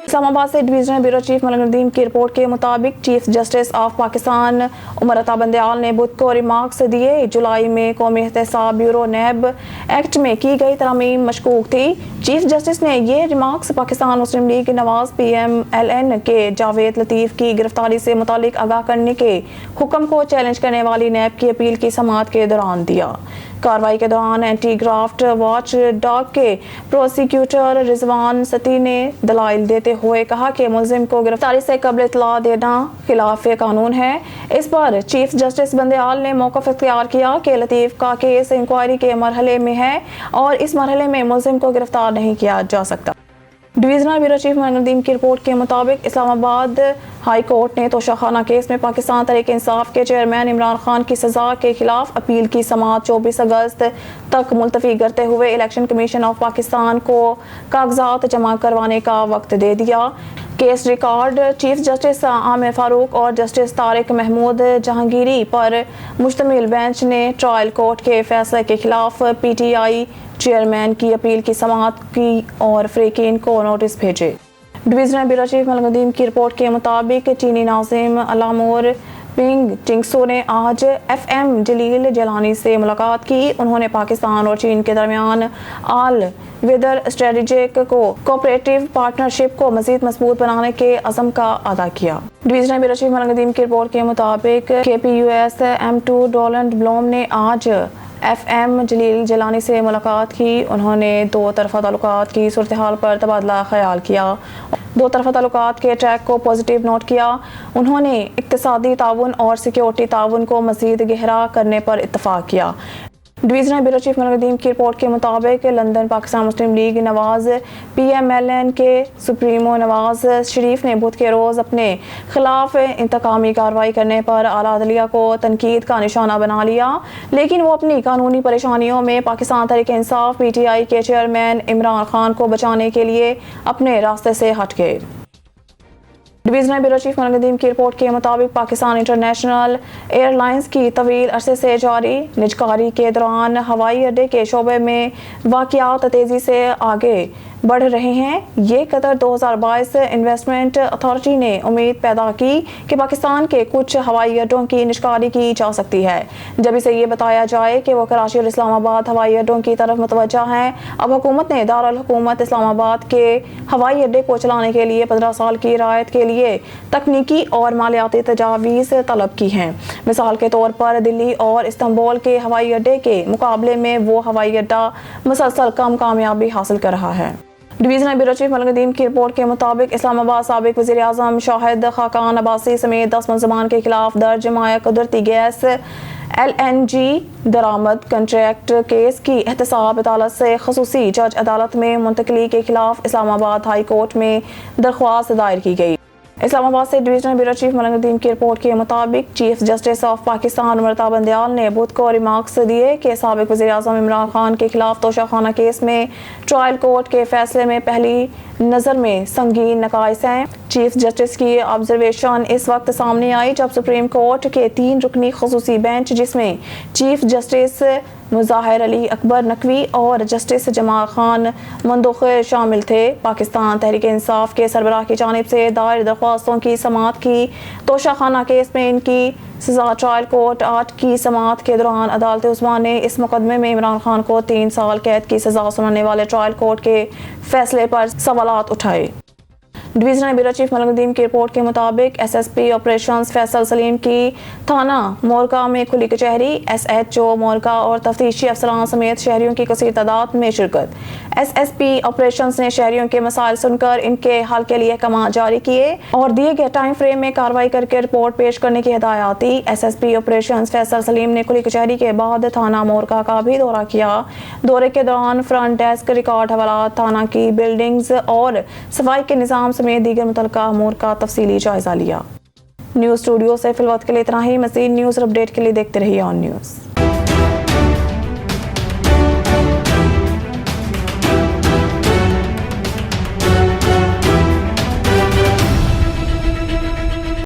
इस्लामाबाद से divisional bureau chief Malik Nadeem की report के मुताबिक chief justice of Pakistan Umar Ata Bandial ने बुध को रिमार्क्स दिए। जुलाई में कौमी एहतसाब ब्यूरो नैब एक्ट में की गई तरमीम मशकूक थी। चीफ जस्टिस ने ये रिमार्क्स पाकिस्तान मुस्लिम लीग नवाज PMLN के जावेद लतीफ़ की गिरफ्तारी से मुतालिक आगाह करने के हुक्म को चैलेंज करने वाली नैब की अपील की समाअत के दौरान दिया। कार्रवाई के दौरान एंटी ग्राफ्ट वॉच डॉग के प्रोसिक्यूटर रिजवान सती ने दलाइल देते हुए कहा कि मुलजिम को गिरफ्तारी से कबल इत्तला देना खिलाफ कानून है। इस पर चीफ जस्टिस बंदयाल ने मौक़िफ़ इख्तियार किया कि लतीफ़ का केस इंक्वायरी के मरहले में है और इस मरहले में मुलजिम को गिरफ्तार नहीं किया जा सकता। Divisional bureau chief Malik Nadeem की रिपोर्ट के मुताबिक इस्लामाबाद हाई कोर्ट ने तोशाखाना केस में पाकिस्तान तहरीक इंसाफ के चेयरमैन इमरान खान की सज़ा के खिलाफ अपील की समाअत 24 अगस्त तक मुलतवी करते हुए इलेक्शन कमीशन ऑफ पाकिस्तान को कागजात जमा करवाने का वक्त दे दिया। Case record chief justice Aamir Farooq और जस्टिस तारिक महमूद जहांगीरी पर मुश्तमिल बेंच ने ट्रायल कोर्ट के फैसले के खिलाफ PTI चेयरमैन की अपील की समाअत की और फ्रीकीन को नोटिस भेजे। Divisional bureau chief Malik Nadeem की रिपोर्ट के मुताबिक चीनी नाज़िम अलामोर पिंग टिंगसो ने आज FM जलील जलानी से मुलाकात की। उन्होंने पाकिस्तान और चीन के दरमियान all weather strategic cooperative partnership को मजीद मजबूत बनाने के अज़म का अदा किया। Divisional bureau chief Malik Nadeem की रिपोर्ट के मुताबिक KPUS M2 डोनाल्ड ब्लूम ने आज FM जलील जलानी से मुलाकात की। उन्होंने दो तरफा ताल्लुकात की सूरत हाल पर तबादला ख्याल किया। दो तरफा ताल्लुकात के ट्रैक को पॉजिटिव नोट किया। उन्होंने इक्तिसादी ताउन और सिक्योरिटी ताउन को मजीद गहरा करने पर इत्तफाक किया। Divisional bureau chief Malik Nadeem की रिपोर्ट के मुताबिक लंदन पाकिस्तान मुस्लिम लीग नवाज PMLN के सुप्रीमो नवाज शरीफ ने बुध के रोज़ अपने खिलाफ इंतकामी कार्रवाई करने पर आला अदलिया को तनकीद का निशाना बना लिया, लेकिन वो अपनी कानूनी परेशानियों में पाकिस्तान तहरीक इंसाफ PTI के चेयरमैन इमरान खान को बचाने के लिए अपने रास्ते से हट गए। Divisional bureau chief Malik Nadeem की रिपोर्ट के मुताबिक पाकिस्तान इंटरनेशनल एयरलाइंस की तवील अरसे से जारी निजकारी के दौरान हवाई अड्डे के शोबे में वाक़यात तेज़ी से आगे बढ़ रहे हैं। ये कतर 2022 इन्वेस्टमेंट अथॉरिटी ने उम्मीद पैदा की कि पाकिस्तान के कुछ हवाई अड्डों की निजकारी की जा सकती है, जब इसे ये बताया जाए कि वो कराची और इस्लामाबाद हवाई अड्डों की तरफ मुतवज्जा हैं। अब हुकूमत ने दारुल हुकूमत इस्लामाबाद के हवाई अड्डे को चलाने के लिए 15 साल की रियायत के लिए तकनीकी और मालियाती तजावीज़ तलब की हैं। मिसाल के तौर पर दिल्ली और इस्तांबुल के हवाई अड्डे के मुकाबले में वो हवाई अड्डा मुसलसल कम कामयाबी हासिल कर रहा है। Divisional bureau chief Malik Nadeem की रिपोर्ट के मुताबिक इस्लामाबाद साबिक वज़ीर आज़म शाहिद खाकान अब्बासी समेत 10 मुल्ज़िमान के खिलाफ दर्ज माया कुदरती गैस LNG दरामद कंट्रैक्ट केस की एहतसाब अदालत से खसूसी जज अदालत में मुंतकली के खिलाफ इस्लामाबाद हाई कोर्ट में दरख्वास्त दायर की गई। इस्लामाबाद से divisional bureau chief Malik Nadeem की रिपोर्ट के मुताबिक chief justice of Pakistan Umar Ata Bandial ने बुध को रिमार्क्स दिए कि साबिक वज़ीर आज़म इमरान खान के खिलाफ तोशाखाना केस में ट्रायल कोर्ट के फैसले में पहली नज़र में संगीन नकाइस हैं। चीफ जस्टिस की ऑब्जर्वेशन इस वक्त सामने आई जब सुप्रीम कोर्ट के 3 रुकनी खसूसी बेंच, जिसमें चीफ जस्टिस मुज़ाहिर अली अकबर नकवी और जस्टिस जमाल खान मंदुख शामिल थे, पाकिस्तान तहरीक इंसाफ के सरबराह की जानिब से दायर दरख्वास्तों की समाअत की। तोशाखाना केस में इनकी सज़ा ट्रायल कोर्ट 8 की समाअत के दौरान अदालत उस्मा ने इस मुकदमे में इमरान खान को 3 साल कैद की सज़ा सुनाने वाले ट्रायल कोर्ट के फैसले पर सवालात उठाए। Divisional bureau chief Malik Nadeem की रिपोर्ट के मुताबिक SSP ऑपरेशंस फैसल सलीम की थाना मोरका में खुली कचहरी, SHO मोरका और तफ्तीशी अफसरान समेत शहरियों की कसीर तादाद में शिरकत। SSP ऑपरेशंस ने शहरियों के मसाइल सुनकर इनके हल के लिए अहकाम जारी किए और दिए गए टाइम फ्रेम में कार्रवाई करके रिपोर्ट पेश करने की हिदायत दी। SSP ऑपरेशंस फैसल सलीम ने खुली कचहरी के बाद थाना मोरका का भी दौरा किया। दौरे के दौरान फ्रंट डेस्क, रिकॉर्ड हवालात, थाना की बिल्डिंग्स और सफाई के निज़ाम में दीगर मुतल्लिका अमूर का तफसीली जायजा लिया। न्यूज़ स्टूडियो से फिलहाल के लिए इतना ही। मज़ीद न्यूज़ अपडेट के लिए देखते रहिए ऑन न्यूज़।